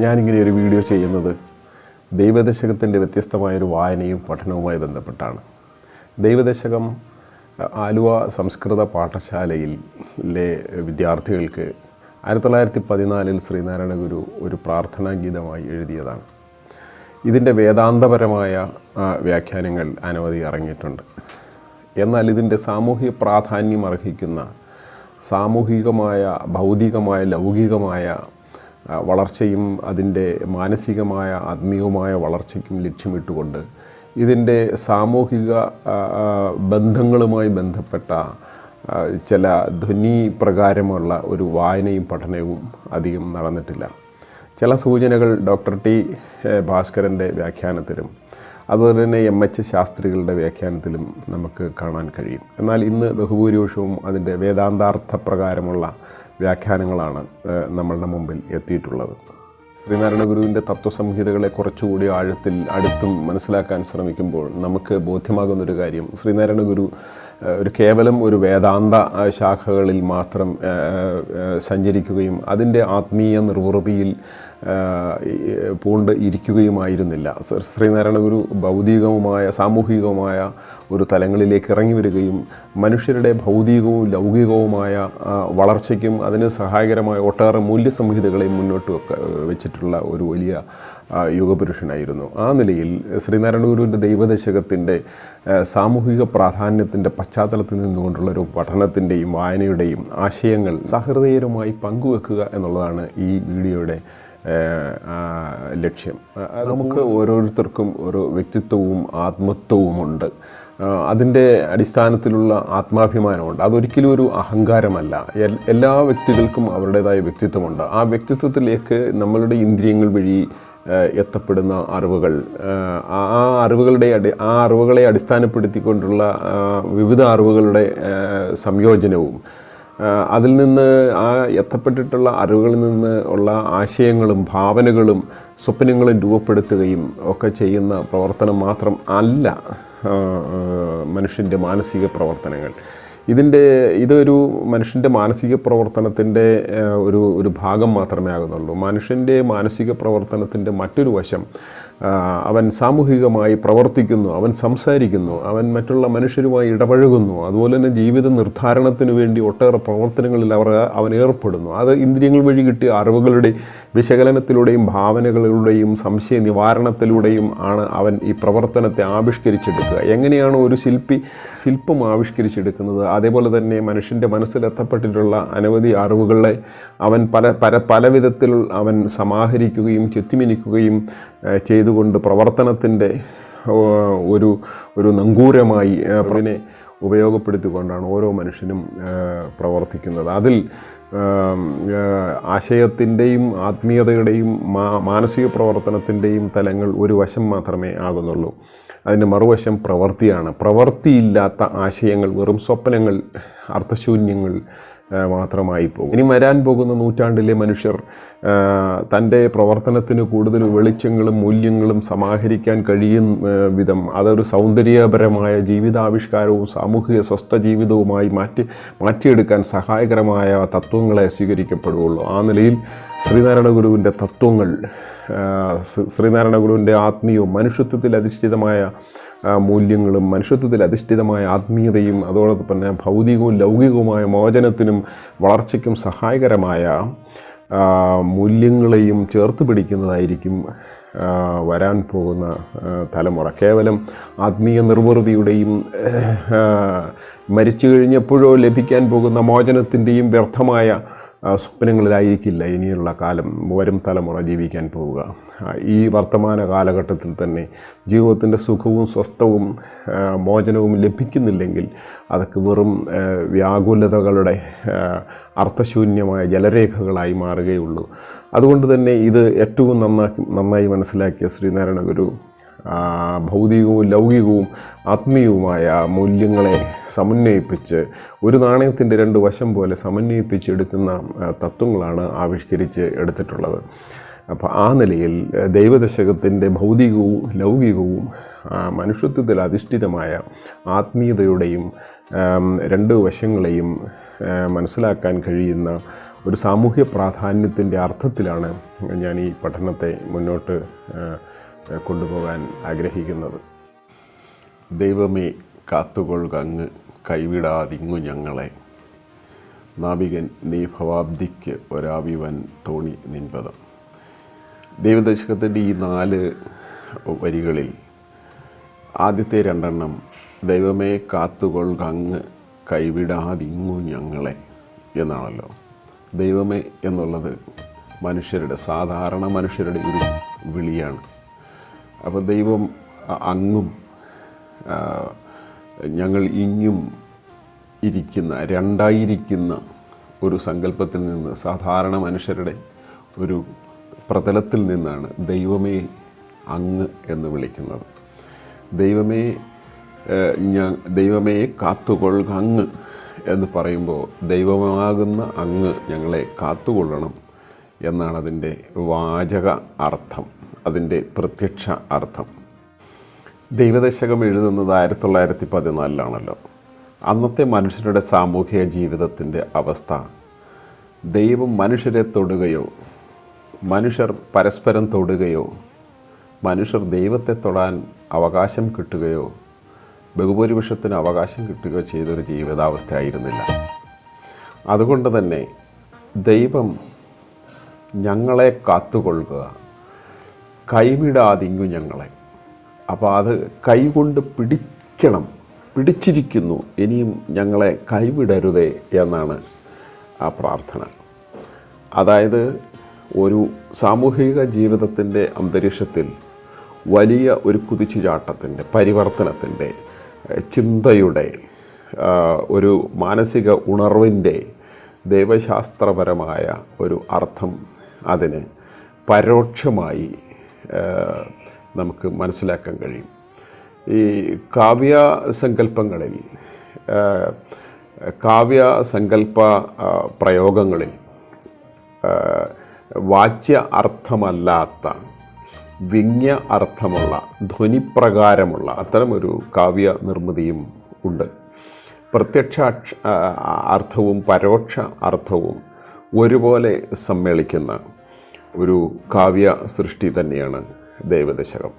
ഞാനിങ്ങനെ ഒരു വീഡിയോ ചെയ്യുന്നത് ദൈവദശകത്തിൻ്റെ വ്യത്യസ്തമായൊരു വായനയും പഠനവുമായി ബന്ധപ്പെട്ടാണ്. ദൈവദശകം ആലുവ സംസ്കൃത പാഠശാലയിലെ വിദ്യാർത്ഥികൾക്ക് 1914 ശ്രീനാരായണ ഗുരു ഒരു പ്രാർത്ഥനാ ഗീതമായി എഴുതിയതാണ്. ഇതിൻ്റെ വേദാന്തപരമായ വ്യാഖ്യാനങ്ങൾ അനവധി ഇറങ്ങിയിട്ടുണ്ട്. എന്നാൽ ഇതിൻ്റെ സാമൂഹിക പ്രാധാന്യം അർഹിക്കുന്ന സാമൂഹികമായ, ഭൗതികമായ, ലൗകികമായ വളർച്ചയും അതിൻ്റെ മാനസികമായ, ആത്മീയവുമായ വളർച്ചയ്ക്കും ലക്ഷ്യമിട്ടുകൊണ്ട് ഇതിൻ്റെ സാമൂഹിക ബന്ധങ്ങളുമായി ബന്ധപ്പെട്ട ചില ധ്വനി പ്രകാരമുള്ള ഒരു വായനയും പഠനവും അധികം നടന്നിട്ടില്ല. ചില സൂചനകൾ ഡോക്ടർ ടി ഭാസ്കരൻ്റെ വ്യാഖ്യാനത്തിലും അതുപോലെ തന്നെ MH ശാസ്ത്രികളുടെ വ്യാഖ്യാനത്തിലും നമുക്ക് കാണാൻ കഴിയും. എന്നാൽ ഇന്ന് ബഹുഭൂരിപക്ഷവും അതിൻ്റെ വേദാന്താർത്ഥ പ്രകാരമുള്ള വ്യാഖ്യാനങ്ങളാണ് നമ്മളുടെ മുമ്പിൽ എത്തിയിട്ടുള്ളത്. ശ്രീനാരായണ ഗുരുവിൻ്റെ തത്വസംഹിതകളെ കുറച്ചുകൂടി ആഴത്തിൽ അടുത്തും മനസ്സിലാക്കാൻ ശ്രമിക്കുമ്പോൾ നമുക്ക് ബോധ്യമാകുന്നൊരു കാര്യം, ശ്രീനാരായണ ഗുരു കേവലം ഒരു വേദാന്ത ശാഖകളിൽ മാത്രം സഞ്ചരിക്കുകയും അതിൻ്റെ ആത്മീയ നിർവൃതിയിൽ പൂണ്ട് ഇരിക്കുകയുമായിരുന്നില്ല. ശ്രീനാരായണ ഗുരു ഭൗതികവുമായ, സാമൂഹികവുമായ ഒരു തലങ്ങളിലേക്ക് ഇറങ്ങി വരികയും മനുഷ്യരുടെ ഭൗതികവും ലൗകികവുമായ വളർച്ചയ്ക്കും അതിന് സഹായകരമായ ഒട്ടേറെ മൂല്യസംഹിതകളെ മുന്നോട്ട് വെച്ചിട്ടുള്ള ഒരു വലിയ യുഗപുരുഷനായിരുന്നു. ആ നിലയിൽ ശ്രീനാരായണ ഗുരുവിൻ്റെ ദൈവദശകത്തിൻ്റെ സാമൂഹിക പ്രാധാന്യത്തിൻ്റെ പശ്ചാത്തലത്തിൽ നിന്നുകൊണ്ടുള്ളൊരു പഠനത്തിൻ്റെയും വായനയുടെയും ആശയങ്ങൾ സഹൃദയരുമായി പങ്കുവെക്കുക എന്നുള്ളതാണ് ഈ വീഡിയോയുടെ ലക്ഷ്യം. നമുക്ക് ഓരോരുത്തർക്കും ഒരു വ്യക്തിത്വവും ആത്മത്വവുമുണ്ട്. അതിൻ്റെ അടിസ്ഥാനത്തിലുള്ള ആത്മാഭിമാനമുണ്ട്. അതൊരിക്കലും ഒരു അഹങ്കാരമല്ല. എല്ലാ വ്യക്തികൾക്കും അവരുടേതായ വ്യക്തിത്വമുണ്ട്. ആ വ്യക്തിത്വത്തിലേക്ക് നമ്മളുടെ ഇന്ദ്രിയങ്ങൾ വഴി എത്തപ്പെടുന്ന അറിവുകൾ, ആ അറിവുകളെ അടിസ്ഥാനപ്പെടുത്തിക്കൊണ്ടുള്ള വിവിധ അറിവുകളുടെ സംയോജനവും അതിൽ നിന്ന് ആ എത്തപ്പെട്ടിട്ടുള്ള അറിവുകളിൽ നിന്ന് ഉള്ള ആശയങ്ങളും ഭാവനകളും സ്വപ്നങ്ങളും രൂപപ്പെടുത്തുകയും ഒക്കെ ചെയ്യുന്ന പ്രവർത്തനം മാത്രം അല്ല മനുഷ്യൻ്റെ മാനസിക പ്രവർത്തനങ്ങൾ. ഇതൊരു മനുഷ്യൻ്റെ മാനസിക പ്രവർത്തനത്തിൻ്റെ ഒരു ഭാഗം മാത്രമേ ആകുന്നുള്ളൂ. മനുഷ്യൻ്റെ മാനസിക പ്രവർത്തനത്തിൻ്റെ മറ്റൊരു വശം, അവൻ സാമൂഹികമായി പ്രവർത്തിക്കുന്നു, അവൻ സംസാരിക്കുന്നു, അവൻ മറ്റുള്ള മനുഷ്യരുമായി ഇടപഴകുന്നു, അതുപോലെ തന്നെ ജീവിത നിർദ്ധാരണത്തിന് വേണ്ടി ഒട്ടേറെ പ്രവർത്തനങ്ങളിൽ അവൻ ഏർപ്പെടുന്നു. അത് ഇന്ദ്രിയങ്ങൾ വഴി കിട്ടിയ അറിവുകളുടെ വിശകലനത്തിലൂടെയും ഭാവനകളിലൂടെയും സംശയ നിവാരണത്തിലൂടെയും ആണ് അവൻ ഈ പ്രവർത്തനത്തെ ആവിഷ്കരിച്ചെടുക്കുക. എങ്ങനെയാണ് ഒരു ശില്പം ആവിഷ്കരിച്ചെടുക്കുന്നത്, അതേപോലെ തന്നെ മനുഷ്യൻ്റെ മനസ്സിലെത്തപ്പെട്ടിട്ടുള്ള അനവധി അറിവുകളെ അവൻ പല വിധത്തിൽ അവൻ സമാഹരിക്കുകയും ചെത്തിമിനിക്കുകയും ചെയ്തുകൊണ്ട് പ്രവർത്തനത്തിൻ്റെ ഒരു നങ്കൂരമായി അതിനെ ഉപയോഗപ്പെടുത്തിക്കൊണ്ടാണ് ഓരോ മനുഷ്യനും പ്രവർത്തിക്കുന്നത്. അതിൽ ആശയത്തിൻ്റെയും ആത്മീയതയുടെയും മാനസിക പ്രവർത്തനത്തിൻ്റെയും തലങ്ങൾ ഒരു വശം മാത്രമേ ആകുന്നുള്ളൂ. അതിൻ്റെ മറുവശം പ്രവൃത്തിയാണ്. പ്രവൃത്തിയില്ലാത്ത ആശയങ്ങൾ വെറും സ്വപ്നങ്ങൾ, അർത്ഥശൂന്യങ്ങൾ മാത്രമായി പോകും. ഇനി വരാൻ പോകുന്ന നൂറ്റാണ്ടിലെ മനുഷ്യർ തൻ്റെ പ്രവർത്തനത്തിന് കൂടുതൽ വെളിച്ചങ്ങളും മൂല്യങ്ങളും സമാഹരിക്കാൻ കഴിയുന്ന വിധം അതൊരു സൗന്ദര്യപരമായ ജീവിതാവിഷ്കാരവും സാമൂഹിക സ്വസ്ഥ ജീവിതവുമായി മാറ്റിയെടുക്കാൻ സഹായകരമായ തത്വങ്ങളെ സ്വീകരിക്കപ്പെടുകയുള്ളൂ. ആ നിലയിൽ ശ്രീനാരായണ ഗുരുവിൻ്റെ തത്വങ്ങൾ, ശ്രീനാരായണ ഗുരുവിൻ്റെ ആത്മീയവും മനുഷ്യത്വത്തിൽ അധിഷ്ഠിതമായ മൂല്യങ്ങളും മനുഷ്യത്വത്തിൽ അധിഷ്ഠിതമായ ആത്മീയതയും അതോടൊപ്പം തന്നെ ഭൗതികവും ലൗകികവുമായ മോചനത്തിനും വളർച്ചയ്ക്കും സഹായകരമായ മൂല്യങ്ങളെയും ചേർത്ത് പിടിക്കുന്നതായിരിക്കും വരാൻ പോകുന്ന തലമുറ. കേവലം ആത്മീയ നിർവൃതിയുടെയും മരിച്ചു കഴിഞ്ഞെപ്പോഴോ ലഭിക്കാൻ പോകുന്ന മോചനത്തിൻ്റെയും വ്യർത്ഥമായ സ്വപ്നങ്ങളിലായിരിക്കില്ല ഇനിയുള്ള കാലം, വരും തലമുറ ജീവിക്കാൻ പോവുക. ഈ വർത്തമാന കാലഘട്ടത്തിൽ തന്നെ ജീവിതത്തിൻ്റെ സുഖവും സ്വസ്ഥവും മോചനവും ലഭിക്കുന്നില്ലെങ്കിൽ അതൊക്കെ വെറും വ്യാകുലതകളുടെ അർത്ഥശൂന്യമായ ജലരേഖകളായി മാറുകയുള്ളൂ. അതുകൊണ്ട് തന്നെ ഇത് ഏറ്റവും നന്നായി മനസ്സിലാക്കിയ ശ്രീനാരായണ ഗുരു ഭൗതികവും ലൗകികവും ആത്മീയവുമായ മൂല്യങ്ങളെ സമന്വയിപ്പിച്ച് ഒരു നാണയത്തിൻ്റെ രണ്ട് വശം പോലെ സമന്വയിപ്പിച്ചെടുക്കുന്ന തത്വങ്ങളാണ് ആവിഷ്കരിച്ച് എടുത്തിട്ടുള്ളത്. അപ്പോൾ ആ നിലയിൽ ദൈവദശകത്തിൻ്റെ ഭൗതികവും ലൗകികവും മനുഷ്യത്വത്തിൽ അധിഷ്ഠിതമായ ആത്മീയതയുടെയും രണ്ട് വശങ്ങളെയും മനസ്സിലാക്കാൻ കഴിയുന്ന ഒരു സാമൂഹ്യ പ്രാധാന്യത്തിൻ്റെ അർത്ഥത്തിലാണ് ഞാൻ ഈ പഠനത്തെ മുന്നോട്ട് കൊണ്ടുപോകാൻ ആഗ്രഹിക്കുന്നത്. ദൈവമേ കാത്തുകൊള്ളുക അങ്ങ് കൈവിടാതിങ്ങു ഞങ്ങളെ, നാവികൻ നീ ഭവാബ്ദിക്ക് ഒരാവിവൻ തോണി നിൻപദം. ദൈവദശകത്തിൻ്റെ ഈ 4 വരികളിൽ ആദ്യത്തെ 2 ദൈവമേ കാത്തുകൊള്ളുക അങ്ങ് കൈവിടാതിങ്ങു ഞങ്ങളെ എന്നാണല്ലോ. ദൈവമേ എന്നുള്ളത് സാധാരണ മനുഷ്യരുടെ ഒരു വിളിയാണ്. അപ്പോൾ ദൈവം അങ്ങും ഞങ്ങൾ ഇങ്ങും ഇരിക്കുന്ന, രണ്ടായിരിക്കുന്ന ഒരു സങ്കല്പത്തിൽ നിന്ന്, സാധാരണ മനുഷ്യരുടെ ഒരു പ്രതലത്തിൽ നിന്നാണ് ദൈവമേ അങ്ങ് എന്ന് വിളിക്കുന്നത്. ദൈവമേ കാത്തുകൊള്ളുക അങ്ങ് എന്ന് പറയുമ്പോൾ ദൈവമാകുന്ന അങ്ങ് ഞങ്ങളെ കാത്തുകൊള്ളണം എന്നാണ് അതിൻ്റെ വാചക അർത്ഥം, അതിൻ്റെ പ്രത്യക്ഷ അർത്ഥം. ദൈവദശകം എഴുതുന്നത് 1914 അന്നത്തെ മനുഷ്യരുടെ സാമൂഹിക ജീവിതത്തിൻ്റെ അവസ്ഥ, ദൈവം മനുഷ്യരെ തൊടുകയോ മനുഷ്യർ പരസ്പരം തൊടുകയോ മനുഷ്യർ ദൈവത്തെ തൊടാൻ അവകാശം കിട്ടുകയോ ബഹുഭൂരിപക്ഷത്തിന് അവകാശം കിട്ടുകയോ ചെയ്തൊരു ജീവിതാവസ്ഥ ആയിരുന്നില്ല. അതുകൊണ്ട് തന്നെ ദൈവം ഞങ്ങളെ കാത്തുകൊള്ളുക, കൈവിടാതിങ്ങു ഞങ്ങളെ. അപ്പോൾ അത് കൈകൊണ്ട് പിടിച്ചിരിക്കുന്നു, ഇനിയും ഞങ്ങളെ കൈവിടരുതേ എന്നാണ് ആ പ്രാർത്ഥന. അതായത് ഒരു സാമൂഹിക ജീവിതത്തിൻ്റെ അന്തരീക്ഷത്തിൽ വലിയ ഒരു കുതിച്ചുചാട്ടത്തിൻ്റെ, പരിവർത്തനത്തിൻ്റെ, ചിന്തയുടെ, ഒരു മാനസിക ഉണർവിൻ്റെ ദൈവശാസ്ത്രപരമായ ഒരു അർത്ഥം അതിന് പരോക്ഷമായി നമുക്ക് മനസ്സിലാക്കാൻ കഴിയും. ഈ കാവ്യസങ്കല്പങ്ങളിൽ, കാവ്യസങ്കല്പ പ്രയോഗങ്ങളിൽ വാച്യ അർത്ഥമല്ലാത്ത, വ്യംഗ്യ അർത്ഥമുള്ള, ധ്വനിപ്രകാരമുള്ള അത്തരമൊരു കാവ്യ നിർമ്മിതിയും ഉണ്ട്. പ്രത്യക്ഷ അർത്ഥവും പരോക്ഷ അർത്ഥവും ഒരുപോലെ സമ്മേളിക്കുന്ന ഒരു കാവ്യ സൃഷ്ടി തന്നെയാണ് ദൈവദശകം.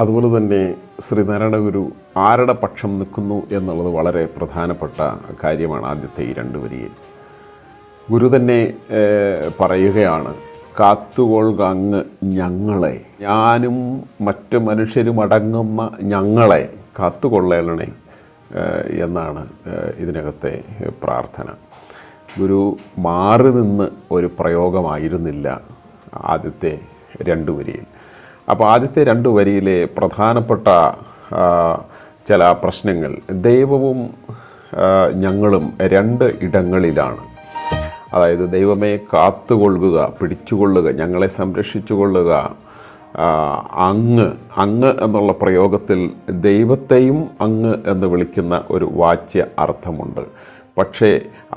അതുപോലെ തന്നെ ശ്രീനാരായണ ഗുരു ആരുടെ പക്ഷം നിൽക്കുന്നു എന്നുള്ളത് വളരെ പ്രധാനപ്പെട്ട കാര്യമാണ്. ആദ്യത്തെ ഈ 2 വരിയിൽ ഗുരു തന്നെ പറയുകയാണ്, കാത്തുകൊള്ളുക അങ്ങ് ഞങ്ങളെ, ഞാനും മറ്റ് മനുഷ്യരും അടങ്ങുന്ന ഞങ്ങളെ കാത്തുകൊള്ളണേ എന്നാണ് ഇതിനകത്തെ പ്രാർത്ഥന. ഗുരു മാറി നിന്ന് ഒരു പ്രയോഗമായിരുന്നില്ല ആദ്യത്തെ 2 വരിയിൽ. അപ്പോൾ ആദ്യത്തെ 2 വരിയിലെ പ്രധാനപ്പെട്ട ചില പ്രശ്നങ്ങൾ, ദൈവവും ഞങ്ങളും 2 ഇടങ്ങളിലാണ്. അതായത് ദൈവമേ കാത്തുകൊള്ളുക, പിടിച്ചുകൊള്ളുക, ഞങ്ങളെ സംരക്ഷിച്ചുകൊള്ളുക, അങ്ങ് എന്നുള്ള പ്രയോഗത്തിൽ ദൈവത്തെയും അങ്ങ് എന്ന് വിളിക്കുന്ന ഒരു വാച്യ അർത്ഥമുണ്ട്. പക്ഷേ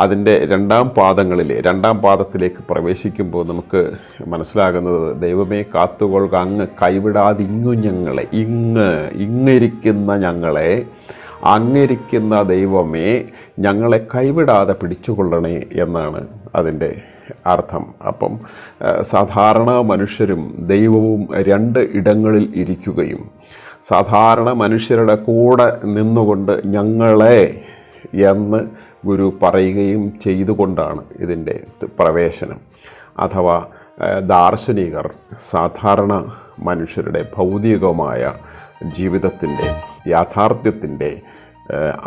അതിൻ്റെ 2 പാദത്തിലേക്ക് പ്രവേശിക്കുമ്പോൾ നമുക്ക് മനസ്സിലാകുന്നത്, ദൈവമേ കാത്തുകൊള്ളുക അങ്ങ് കൈവിടാതിങ്ങു ഞങ്ങളെ, ഇങ്ങിരിക്കുന്ന ഞങ്ങളെ, അങ്ങിരിക്കുന്ന ദൈവമേ ഞങ്ങളെ കൈവിടാതെ പിടിച്ചുകൊള്ളണേ എന്നാണ് അതിൻ്റെ അർത്ഥം. അപ്പം സാധാരണ മനുഷ്യരും ദൈവവും 2 ഇടങ്ങളിൽ ഇരിക്കുകയും സാധാരണ മനുഷ്യരുടെ കൂടെ നിന്നുകൊണ്ട് ഞങ്ങളെ എന്ന് ഗുരു പറയുകയും ചെയ്തുകൊണ്ടാണ് ഇതിൻ്റെ പ്രവേശനം. അഥവാ ദാർശനികർ സാധാരണ മനുഷ്യരുടെ ഭൗതികമായ ജീവിതത്തിൻ്റെ, യാഥാർത്ഥ്യത്തിൻ്റെ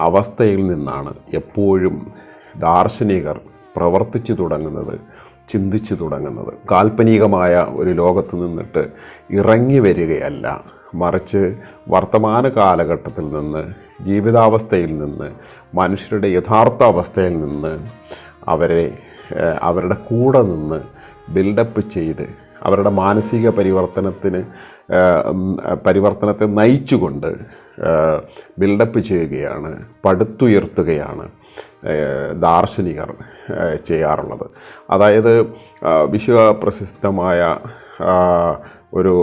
അവസ്ഥയിൽ നിന്നാണ് എപ്പോഴും ദാർശനികർ പ്രവർത്തിച്ചു തുടങ്ങുന്നത്, ചിന്തിച്ചു തുടങ്ങുന്നത്. കാൽപ്പനികമായ ഒരു ലോകത്ത് നിന്നിട്ട് ഇറങ്ങി വരികയല്ല, മറിച്ച് വർത്തമാന കാലഘട്ടത്തിൽ നിന്ന്, ജീവിതാവസ്ഥയിൽ നിന്ന്, മനുഷ്യരുടെ യഥാർത്ഥ അവസ്ഥയിൽ നിന്ന് അവരുടെ കൂടെ നിന്ന് ബിൽഡപ്പ് ചെയ്ത് അവരുടെ മാനസിക പരിവർത്തനത്തെ നയിച്ചുകൊണ്ട് ബിൽഡപ്പ് ചെയ്യുകയാണ്, പടുത്തുയർത്തുകയാണ് ദാർശനികർ ചെയ്യാറുള്ളത്. അതായത് വിശ്വപ്രസിദ്ധമായ ഒരു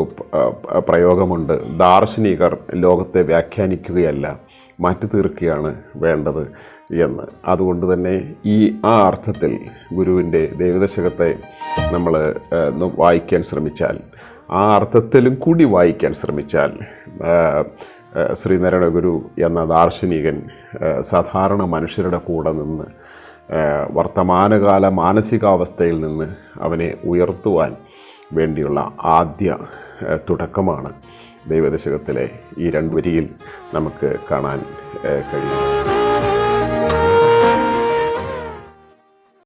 പ്രയോഗമുണ്ട്, ദാർശനികർ ലോകത്തെ വ്യാഖ്യാനിക്കുകയല്ല, മാറ്റി തീർക്കുകയാണ് വേണ്ടത് എന്ന്. അതുകൊണ്ട് തന്നെ ആ അർത്ഥത്തിൽ ഗുരുവിൻ്റെ ദൈവദശകത്തെ നമ്മൾ വായിക്കാൻ ശ്രമിച്ചാൽ, ആ അർത്ഥത്തിലും കൂടി വായിക്കാൻ ശ്രമിച്ചാൽ, ശ്രീനാരായണ ഗുരു എന്ന ദാർശനികൻ സാധാരണ മനുഷ്യരുടെ കൂടെ നിന്ന് വർത്തമാനകാല മാനസികാവസ്ഥയിൽ നിന്ന് അവനെ ഉയർത്തുവാൻ വേണ്ടിയുള്ള ആദ്യ തുടക്കമാണ് ദൈവദശകത്തിലെ ഈ 2 വരിയിൽ നമുക്ക് കാണാൻ കഴിയും.